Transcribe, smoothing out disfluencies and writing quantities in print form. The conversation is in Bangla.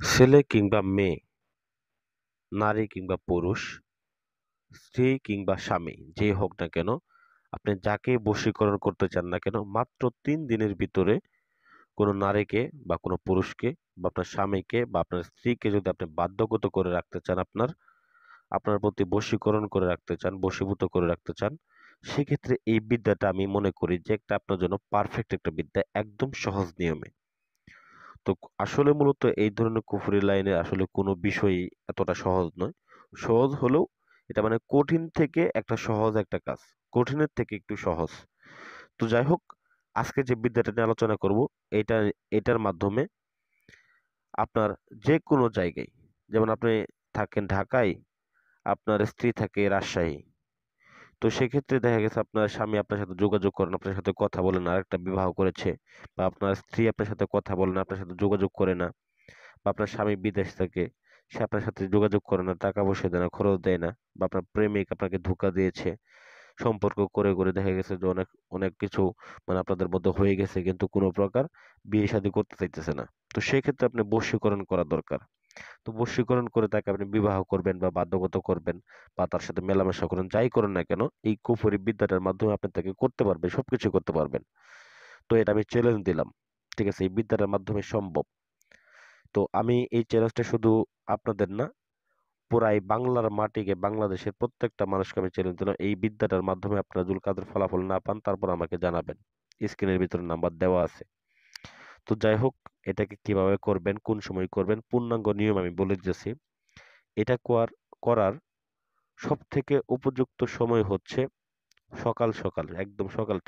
ছেলে কিংবা মেয়ে, নারী কিংবা পুরুষ, স্ত্রী কিংবা স্বামী, যেই হোক না কেন, আপনি যাকে বশীকরণ করতে চান না কেন, মাত্র 3 দিনের ভিতরে কোনো নারীকে বা কোনো পুরুষকে বা আপনার স্বামীকে বা আপনার স্ত্রীকে যদি আপনি বাধ্যগত করে রাখতে চান, আপনার আপনার প্রতি বশীকরণ করে রাখতে চান, বশীভূত করে রাখতে চান, সেক্ষেত্রে এই বিদ্যাটা আমি মনে করি যে একটা আপনার জন্য পারফেক্ট একটা বিদ্যা, একদম সহজ নিয়মে। তো আসলে মূলত এই ধরনের কুফরি লাইনে আসলে কোনো বিষয়ই এতটা সহজ নয়। সহজ হলেও এটা মানে কঠিন থেকে একটা সহজ একটা কাজ, কঠিনের থেকে একটু সহজ। তো যাই হোক, আজকে যে বিদ্যাটা নিয়ে আলোচনা করব, এটা এটার মাধ্যমে আপনার যে কোনো জায়গায়, যেমন আপনি থাকেন ঢাকায়, আপনার স্ত্রী থাকে রাজশাহী, তো সেক্ষেত্রে দেখা গেছে আপনার স্বামী আপনার সাথে যোগাযোগ করেন, আপনার সাথে কথা বলেন, আরেকটা বিবাহ করেছে, বা আপনার স্ত্রী আপনার সাথে কথা বলেন, আপনার সাথে যোগাযোগ করে না, বা আপনার স্বামী বিদেশ থাকে, সে আপনার সাথে যোগাযোগ করে না, টাকা পয়সা দেয় না, খরচ দেয় না, বা আপনার প্রেমিক আপনাকে ধোঁকা দিয়েছে, সম্পর্ক করে করে দেখা গেছে যে অনেক অনেক কিছু মানে আপনাদের মধ্যে হয়ে গেছে, কিন্তু কোনো প্রকার বিয়ে শাদী করতে চাইতেছে না। তো সেক্ষেত্রে আপনি বশীকরণ করা দরকার। তো বশীকরণ করে তাকে আপনি বিবাহ করবেন বা বাধ্যগত করবেন, বা তার সাথে মেলামেশা করেন, যাই করেন না কেন, এই কুফরি বিদ্যাটার মাধ্যমে আপনি তাকে করতে পারবেন, সবকিছু করতে পারবেন। তো এটা আমি চ্যালেঞ্জ দিলাম, ঠিক আছে, এই বিদ্যাটার মাধ্যমে সম্ভব। তো আমি এই চ্যালেঞ্জটা শুধু আপনাদের না, পুরাই বাংলার মাটিকে, বাংলাদেশের প্রত্যেকটা মানুষকে আমি চ্যালেঞ্জ দিলাম, এই বিদ্যাটার মাধ্যমে আপনারা যদি কাজের ফলাফল না পান, তারপর আমাকে জানাবেন। স্ক্রিনের ভিতরে নাম্বার দেওয়া আছে। তো যাই হোক, এটাকে কিভাবে করবেন, কোন সময় করবেন, পূর্ণাঙ্গ নিয়ম আমি বলে দিয়েছি। এটা করার সব থেকে উপযুক্ত সময় হচ্ছে সকাল সকাল, একদম সকাল